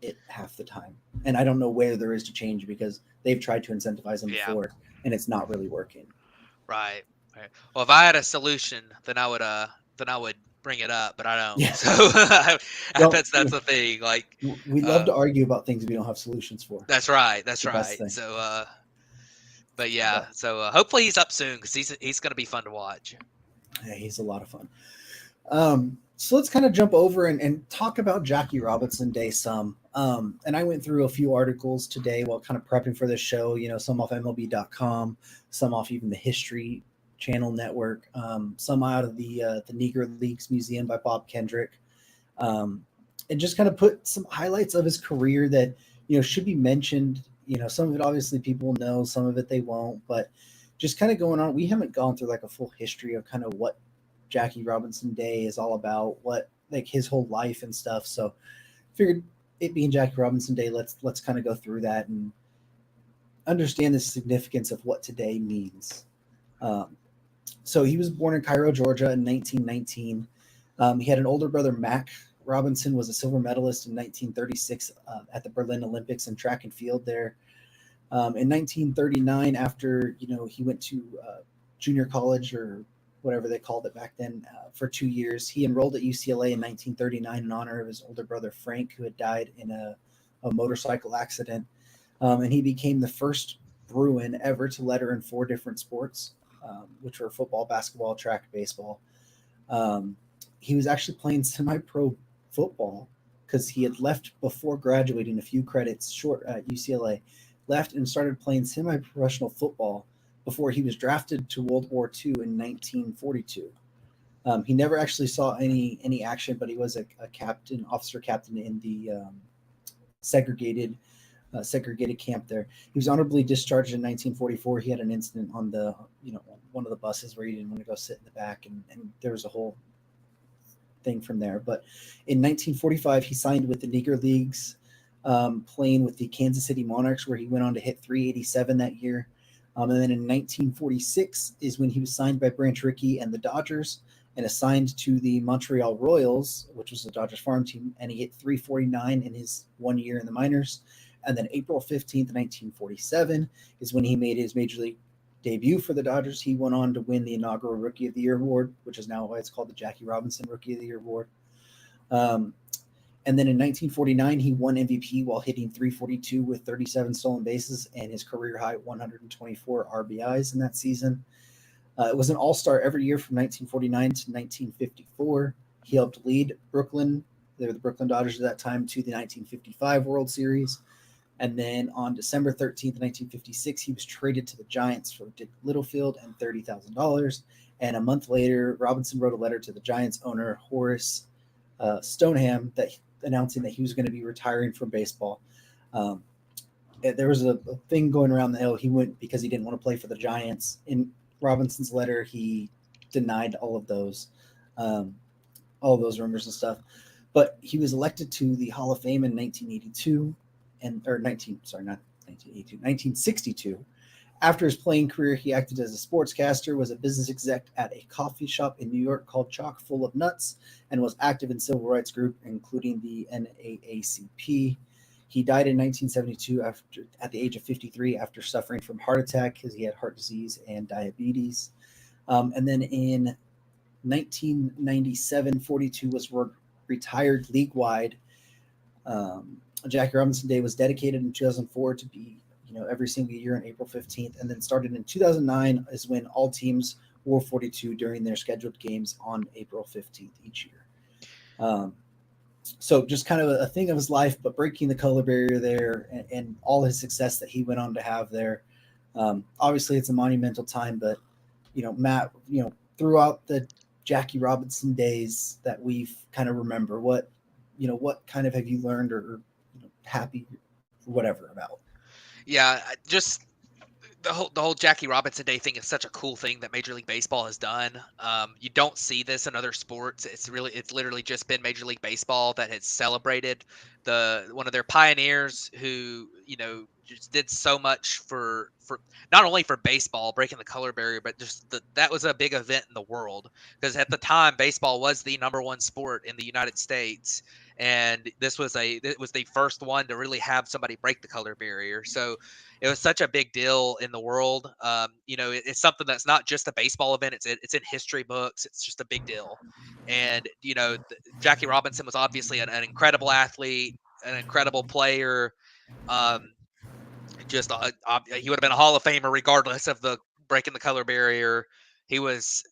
it half the time. And I don't know where there is to change because they've tried to incentivize them Yeah. before and it's not really working. Right. Right. Well, if I had a solution, then I would bring it up, but I don't. Yeah. So Don't. that's the thing. Like, We love uh, to argue about things we don't have solutions for. that's right. It's That's the best right. thing. So, but yeah. But So hopefully he's up soon because he's gonna be fun to watch. yeah, he's a lot of fun. So let's kind of jump over and talk about Jackie Robinson Day some. And I went through a few articles today while kind of prepping for this show, some off MLB.com, some off even the History Channel Network, some out of the Negro Leagues Museum by Bob Kendrick. And just kind of put some highlights of his career that, should be mentioned. Some of it obviously people know, some of it they won't, but just kind of going on. We haven't gone through like a full history of kind of what Jackie Robinson Day is all about, what like his whole life and stuff. So figured it being Jackie Robinson Day, let's kind of go through that and understand the significance of what today means. Um, so he was born in Cairo, Georgia in 1919. He had an older brother, Mac Robinson, was a silver medalist in 1936 at the Berlin Olympics in track and field there. In 1939, after he went to junior college or whatever they called it back then for 2 years, he enrolled at UCLA in 1939 in honor of his older brother Frank, who had died in a motorcycle accident. And he became the first Bruin ever to letter in four different sports, which were football, basketball, track, baseball. Um, he was actually playing semi-pro football because he had left before graduating a few credits short at UCLA, left and started playing semi-professional football before he was drafted to World War II in 1942. He never actually saw any action, but he was a captain, officer captain in the segregated segregated camp there. He was honorably discharged in 1944. He had an incident on the one of the buses where he didn't want to go sit in the back, and there was a whole thing from there. But in 1945, he signed with the Negro Leagues, playing with the Kansas City Monarchs, where he went on to hit 387 that year. And then in 1946 is when he was signed by Branch Rickey and the Dodgers and assigned to the Montreal Royals, which was the Dodgers farm team, and he hit 349 in his 1 year in the minors. And then April 15th, 1947 is when he made his major league debut for the Dodgers. He went on to win the inaugural Rookie of the Year award, which is now why it's called the Jackie Robinson Rookie of the Year award. Um, and then in 1949, he won MVP while hitting 342 with 37 stolen bases and his career high 124 RBIs in that season. It was an all-star every year from 1949 to 1954. He helped lead Brooklyn, they were the Brooklyn Dodgers at that time, to the 1955 World Series. And then on December 13th, 1956, he was traded to the Giants for Dick Littlefield and $30,000. And a month later, Robinson wrote a letter to the Giants owner, Horace Stoneham, announcing that he was going to be retiring from baseball. There was a thing going around the hill. He went because he didn't want to play for the Giants. In Robinson's letter, he denied all of those rumors and stuff. But he was elected to the Hall of Fame in 1982 or 1962. After his playing career, he acted as a sportscaster, was a business exec at a coffee shop in New York called Chock Full of Nuts, and was active in civil rights groups, including the NAACP. He died in 1972 at the age of 53 after suffering from heart attack because he had heart disease and diabetes. And then in 1997, 42 was retired league-wide. Jackie Robinson Day was dedicated in 2004 to be, every single year on April 15th, and then started in 2009 is when all teams wore 42 during their scheduled games on April 15th each year. So just kind of a thing of his life, but breaking the color barrier there and all his success that he went on to have there. Obviously, it's a monumental time, but, Matt, throughout the Jackie Robinson days that we've kind of remember, what kind of have you learned or happy or whatever about? Yeah, just the whole Jackie Robinson Day thing is such a cool thing that Major League Baseball has done. You don't see this in other sports. It's literally just been Major League Baseball that has celebrated one of their pioneers who just did so much for not only for baseball breaking the color barrier, but just that was a big event in the world because at the time baseball was the number one sport in the United States. and it was the first one to really have somebody break the color barrier. So it was such a big deal in the world. It's something that's not just a baseball event. It's in history books. It's just a big deal. And Jackie Robinson was obviously an incredible athlete, an incredible player. Um, he would have been a Hall of Famer regardless of the breaking the color barrier. He was,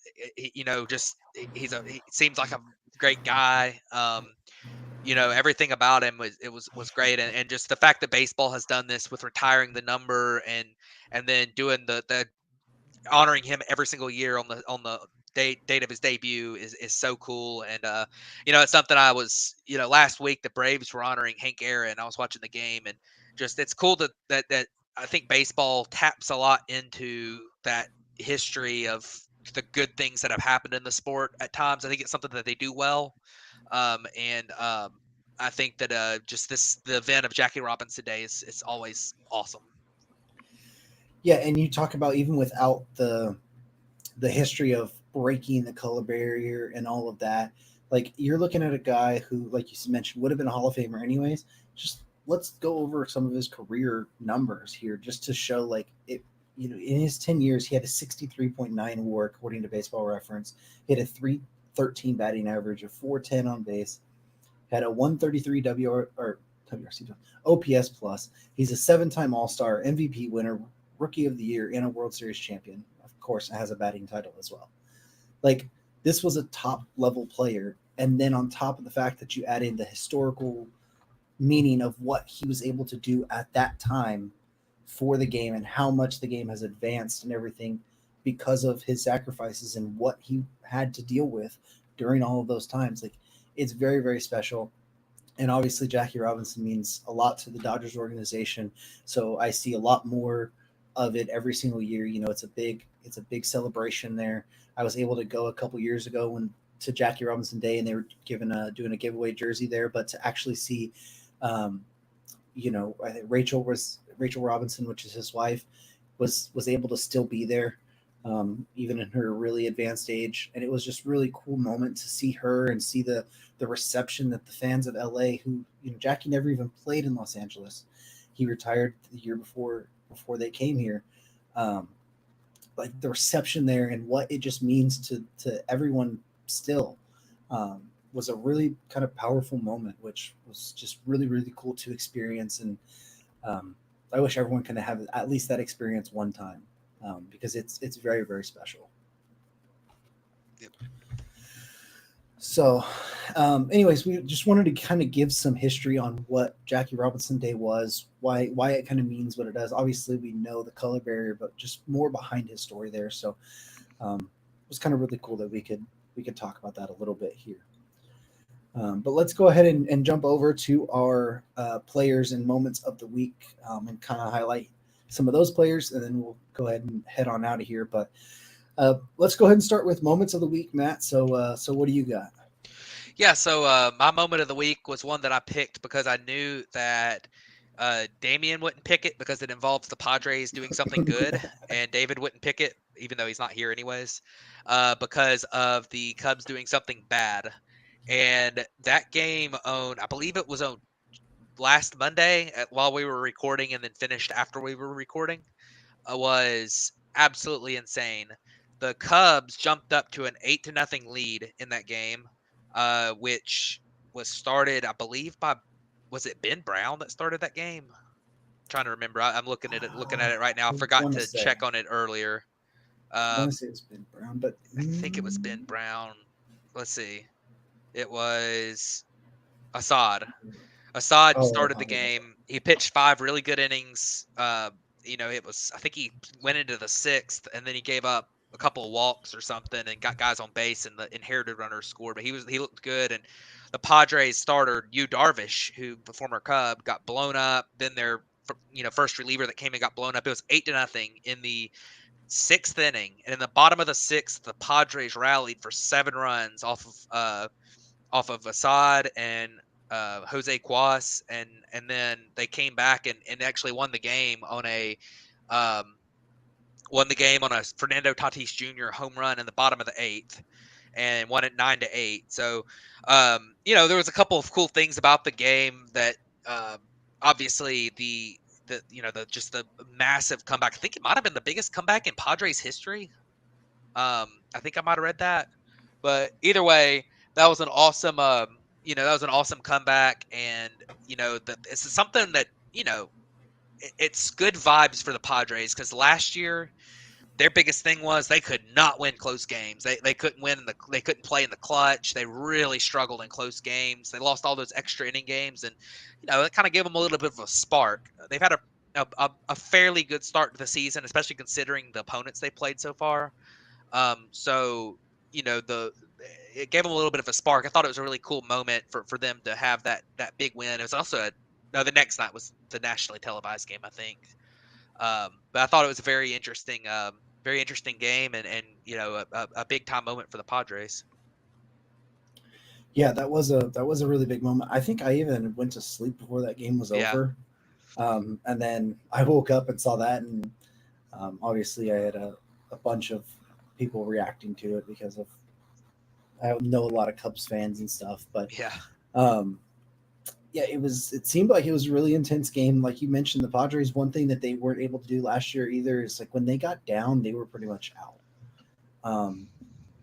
just he seems like a great guy. Everything about him was great, and just the fact that baseball has done this with retiring the number and then doing the honoring him every single year on the date of his debut is so cool. And it's something I was, last week the Braves were honoring Hank Aaron. I was watching the game, and just it's cool that I think baseball taps a lot into that history of the good things that have happened in the sport at times. I think it's something that they do well. And I think that just the event of Jackie Robinson Day is always awesome. Yeah, and you talk about even without the history of breaking the color barrier and all of that. Like you're looking at a guy who, like you mentioned, would have been a Hall of Famer anyways. Just let's go over some of his career numbers here, just to show like it. In his 10 years, he had a 63.9 WAR according to Baseball Reference. He had a 313 batting average, a 410 on base, had a 133 WRC OPS plus. He's a seven-time All-Star, MVP winner, Rookie of the Year, and a World Series champion. Of course, has a batting title as well. Like this was a top level player, and then on top of the fact that you add in the historical meaning of what he was able to do at that time for the game and how much the game has advanced and everything because of his sacrifices and what he had to deal with during all of those times. Like it's very, very special. And obviously Jackie Robinson means a lot to the Dodgers organization. So I see a lot more of it every single year. It's a big celebration there. I was able to go a couple years ago when to Jackie Robinson Day, and they were doing a giveaway jersey there. But to actually see, um, I think Rachel Robinson, which is his wife, was able to still be there, even in her really advanced age, and it was just really cool moment to see her and see the reception that the fans of LA, who Jackie never even played in Los Angeles, he retired the year before they came here. Um, like the reception there and what it just means to everyone still was a really kind of powerful moment, which was just really, really cool to experience. And um, I wish everyone could have at least that experience one time, because it's very, very special. Yep. So, anyways, we just wanted to kind of give some history on what Jackie Robinson Day was, why it kind of means what it does. Obviously, we know the color barrier, but just more behind his story there. So, it was kind of really cool that we could talk about that a little bit here. But let's go ahead and jump over to our players and moments of the week, and kind of highlight some of those players, and then we'll go ahead and head on out of here. But let's go ahead and start with moments of the week, Matt. So what do you got? Yeah, so my moment of the week was one that I picked because I knew that Damien wouldn't pick it because it involves the Padres doing something good, and David wouldn't pick it, even though he's not here anyways, because of the Cubs doing something bad. And that game I believe it was on last Monday while we were recording, and then finished after we were recording, was absolutely insane. The Cubs jumped up to an 8-0 lead in that game, which was started, I believe, by was it Ben Brown that started that game? I'm trying to remember. I'm looking at it right now. I I forgot want to to say check on it earlier. I want to Um, say it's Ben Brown, but I think it was Ben Brown. Let's see. It was Assad. Assad oh, started the okay. game. He pitched 5 really good innings. It was, I think he went into the sixth, and then he gave up a couple of walks or something and got guys on base, and the inherited runner scored. But he looked good, and the Padres starter Yu Darvish, who the former Cub, got blown up. Then their first reliever that came in got blown up. It was 8-0 in the sixth inning, and in the bottom of the sixth, the Padres rallied for 7 runs off of Assad and Jose Cuas, and then they came back and actually um, won the game on a Fernando Tatis Jr. home run in the bottom of the eighth. and won it 9-8. So, there was a couple of cool things about the game that, um, obviously the just the massive comeback. I think it might have been the biggest comeback in Padres history. I think I might have read that, but either way, that was an awesome, that was an awesome comeback, and that it's something that it's good vibes for the Padres because last year their biggest thing was they could not win close games. They couldn't they couldn't play in the clutch. They really struggled in close games. They lost all those extra inning games, and it kind of gave them a little bit of a spark. They've had a fairly good start to the season, especially considering the opponents they played so far. So the it gave them a little bit of a spark. I thought it was a really cool moment for them to have that big win. It was also no, the next night was the nationally televised game, I think. But I thought it was a very interesting game, and a big time moment for the Padres. Yeah, that was a really big moment. I think I even went to sleep before that game was Yeah, over, and then I woke up and saw that, and obviously I had a bunch of people reacting to it because of I know a lot of Cubs fans and stuff, but yeah, um, yeah, it seemed like it was a really intense game. Like you mentioned, the Padres, one thing that they weren't able to do last year either is like when they got down, they were pretty much out. Um,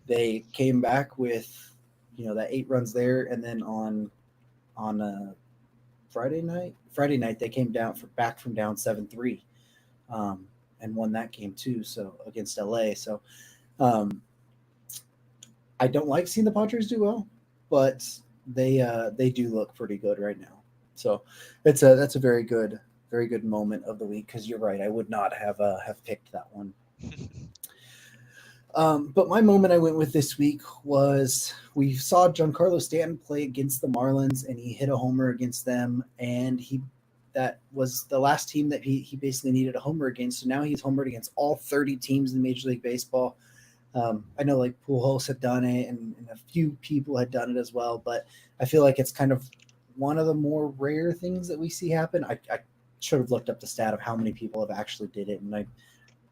they came back with that 8 runs there, and then on Friday night they came down back from down 7-3, and won that game too. So against LA, so um, I don't like seeing the Padres do well, but they do look pretty good right now. So that's a very good moment of the week because you're right. I would not have picked that one. But my moment I went with this week was we saw Giancarlo Stanton play against the Marlins, and he hit a homer against them, and that was the last team that he basically needed a homer against. So now he's homered against all 30 teams in Major League Baseball. I know like Pujols had done it, and a few people had done it as well, but I feel like it's kind of one of the more rare things that we see happen. I should have looked up the stat of how many people have actually did it, and I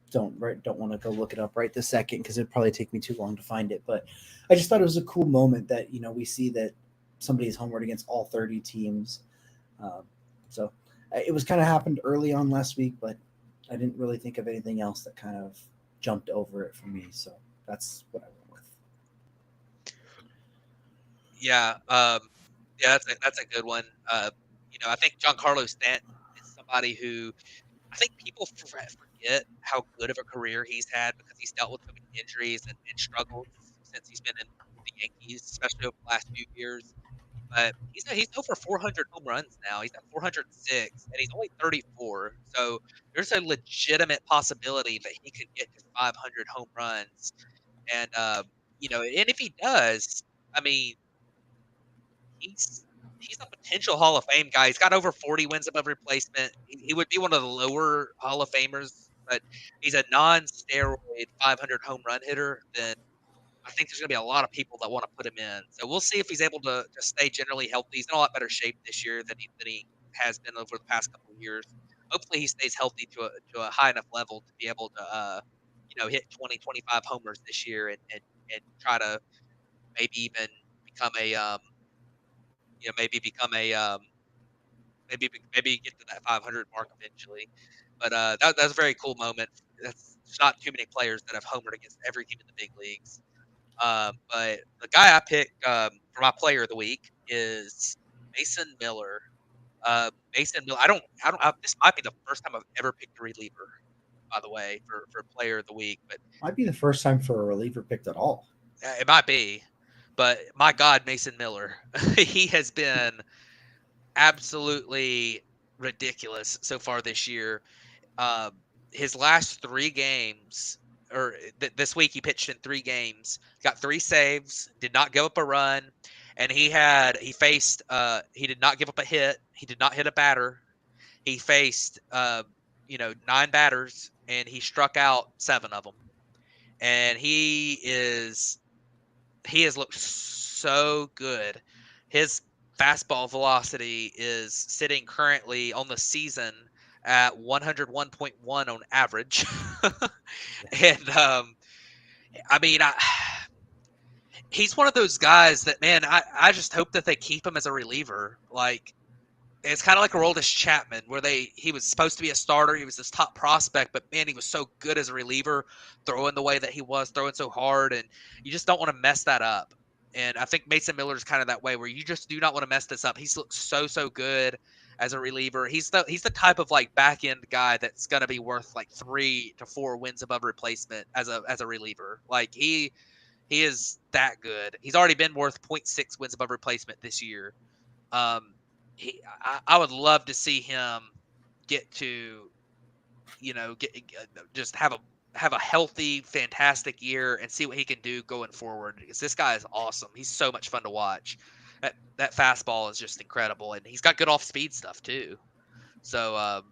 don't want to go look it up right this second because it'd probably take me too long to find it. But I just thought it was a cool moment that we see that somebody's homered against all 30 teams. Um, so it was kind of happened early on last week, but I didn't really think of anything else that kind of jumped over it for me. So that's what I went with. yeah, yeah. That's a good one. I think Giancarlo Stanton is somebody who I think people forget how good of a career he's had because he's dealt with so many injuries and struggles since he's been in the Yankees, especially over the last few years. But he's over 400 home runs now. He's at 406, and he's only 34. So there's a legitimate possibility that he could get to 500 home runs. And and if he does, I mean, he's he's a potential Hall of Fame guy. He's got over 40 wins above replacement. He would be one of the lower Hall of Famers, but he's a non-steroid 500 home run hitter. Then I think there's going to be a lot of people that want to put him in. So we'll see if he's able to stay generally healthy. He's in a lot better shape this year than he has been over the past couple of years. Hopefully, he stays healthy to a high enough level to be able to hit 20, 25 homers this year and try to maybe even become a maybe become a maybe get to that 500 mark eventually. But that's a very cool moment. There's not too many players that have homered against every team in the big leagues. But the guy I picked for my player of the week is Mason Miller. Mason Miller. This might be the first time I've ever picked a reliever, by the way, for player of the week. But Might be the first time for a reliever picked at all. it might be. But my God, Mason Miller, he has been absolutely ridiculous so far this year. Um, his last 3 games, or this week, he pitched in 3 games, got 3 saves, did not give up a run, and he did not give up a hit. He did not hit a batter. He faced 9 batters, and he struck out 7 of them. And he has looked so good. His fastball velocity is sitting currently on the season at 101.1 on average. Yeah. And I mean, he's one of those guys that, man, I just hope that they keep him as a reliever. Like, it's kind of like Aroldis Chapman, where he was supposed to be a starter. He was this top prospect, but man, he was so good as a reliever, throwing the way that he was, throwing so hard, and you just don't want to mess that up. And I think Mason Miller is kind of that way, where you just do not want to mess this up. He's looked so good as a reliever. He's the type of like back end guy that's gonna be worth like 3 to 4 wins above replacement as a reliever. Like he is that good. He's already been worth .6 wins above replacement this year. Um, I would love to see him get to, just have a healthy, fantastic year and see what he can do going forward. Because this guy is awesome. He's so much fun to watch. That fastball is just incredible, and he's got good off speed stuff too. So,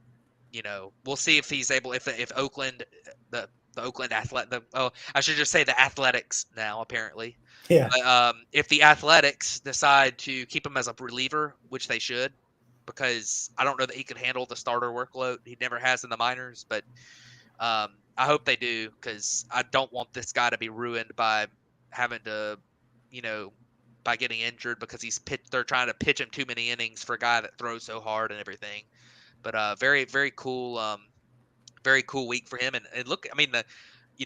we'll see if he's able, if Oakland, the Oakland I should just say the Athletics now apparently. Yeah. But if the Athletics decide to keep him as a reliever, which they should, because I don't know that he could handle the starter workload. He never has in the minors, but I hope they do, because I don't want this guy to be ruined by having to, you know, by getting injured because they're trying to pitch him too many innings for a guy that throws so hard and everything. But very cool week for him. And look, I mean,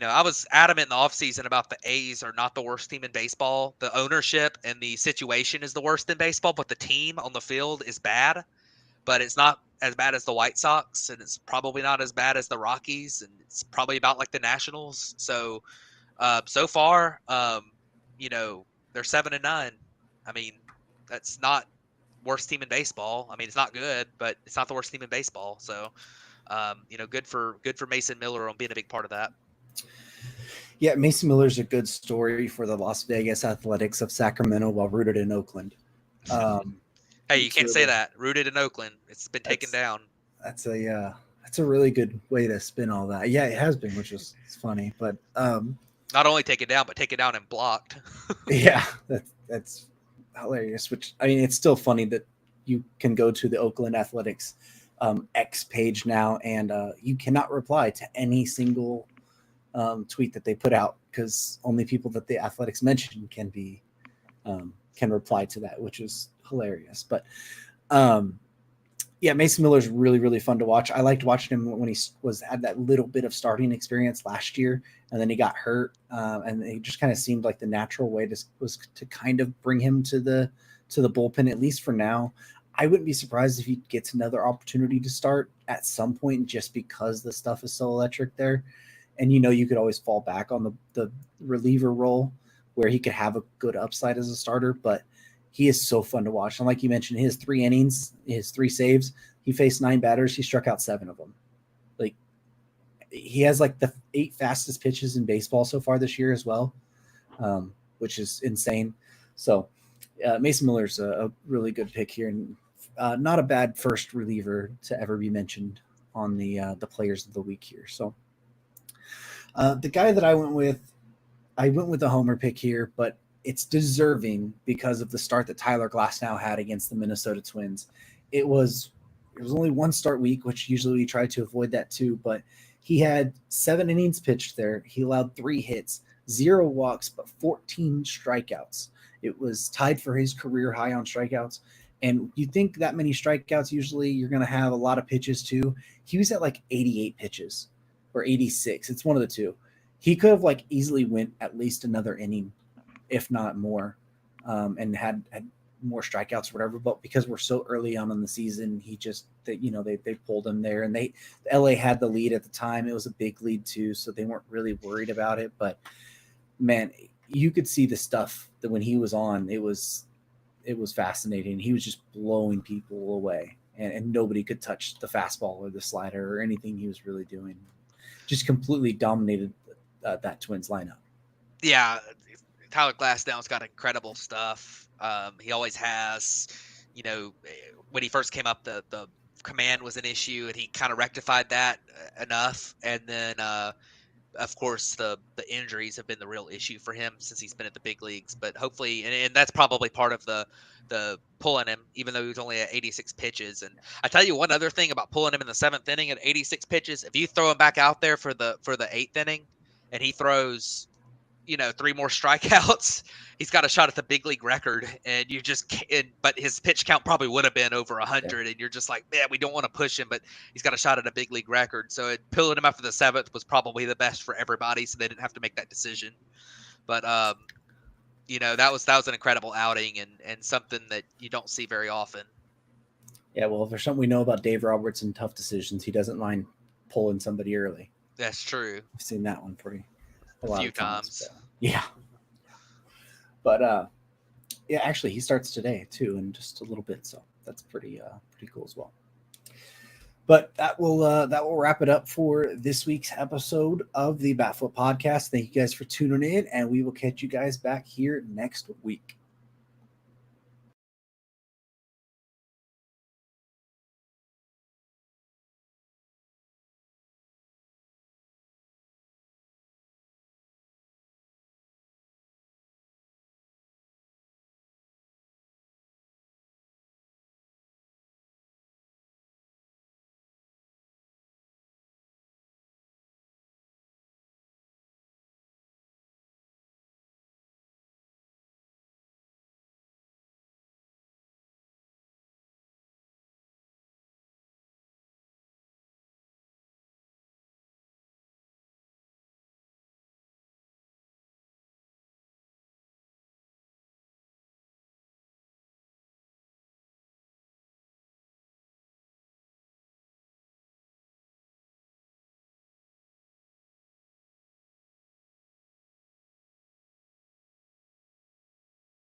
I was adamant in the offseason about the A's are not the worst team in baseball. The ownership and the situation is the worst in baseball, but the team on the field is bad. But it's not as bad as the White Sox, and it's probably not as bad as the Rockies, and it's probably about like the Nationals. So, so far, they're 7-9. I mean, that's not worst team in baseball. I mean, it's not good, but it's not the worst team in baseball. So, good for Mason Miller on being a big part of that. Yeah, Mason Miller's a good story for the Las Vegas Athletics of Sacramento while rooted in Oakland. Hey, you It's can't say really, that. Rooted in Oakland, it's been taken that's down. that's a really good way to spin all that. Yeah, it has been, which is it's funny, but Not only taken down, but taken down and blocked. yeah, that's hilarious. Which I mean, it's still funny that you can go to the Oakland Athletics X page now, and you cannot reply to any single tweet that they put out because only people that the Athletics mention can reply to that, which is hilarious. But um, yeah, Mason Miller's really fun to watch. I liked watching him when he had that little bit of starting experience last year, and then he got hurt, and it just kind of seemed like the natural way was to kind of bring him to the bullpen, at least for now. I wouldn't be surprised if he gets another opportunity to start at some point, just because the stuff is so electric there. And you could always fall back on the reliever role where he could have a good upside as a starter, but he is so fun to watch. And like you mentioned, his 3 innings, his 3 saves, he faced 9 batters, he struck out 7 of them. Like, he has like the 8 fastest pitches in baseball so far this year as well, which is insane. So Mason Miller's a really good pick here, and not a bad first reliever to ever be mentioned on the players of the week here. So the guy that I went with a homer pick here, but it's deserving because of the start that Tyler Glasnow had against the Minnesota Twins. It was only one start week, which usually we try to avoid that too, but he had 7 innings pitched there. He allowed 3 hits, 0 walks, but 14 strikeouts. It was tied for his career high on strikeouts. And you think that many strikeouts, usually you're going to have a lot of pitches too. He was at like 88 pitches or 86. It's one of the two. He could have like easily went at least another inning, if not more, and had more strikeouts or whatever. But because we're so early on in the season, they pulled him there, and LA had the lead at the time. It was a big lead too, so they weren't really worried about it. But man, you could see the stuff that when he was on, it was fascinating. He was just blowing people away, and nobody could touch the fastball or the slider or anything he was really doing. Just completely dominated that Twins lineup. Yeah, Tyler Glasnow's got incredible stuff. He always has. When he first came up, the command was an issue, and he kind of rectified that enough. And then, of course, the injuries have been the real issue for him since he's been at the big leagues. But hopefully, and that's probably part of the pulling him, even though he was only at 86 pitches. And I tell you one other thing about pulling him in the 7th inning at 86 pitches: if you throw him back out there for the 8th inning, and he throws 3 more strikeouts, he's got a shot at the big league record, and you just can't, but his pitch count probably would have been over 100, and you're just like, man, we don't want to push him, but he's got a shot at a big league record. So pulling him after the 7th was probably the best for everybody, so they didn't have to make that decision. But that was an incredible outing, and something that you don't see very often. Yeah, well, if there's something we know about Dave Roberts and tough decisions, he doesn't mind pulling somebody early. That's true. I've seen that one a few times. Yeah. But yeah, actually he starts today too in just a little bit, so that's pretty cool as well. But that will wrap it up for this week's episode of the Batfoot Podcast. Thank you guys for tuning in, and we will catch you guys back here next week.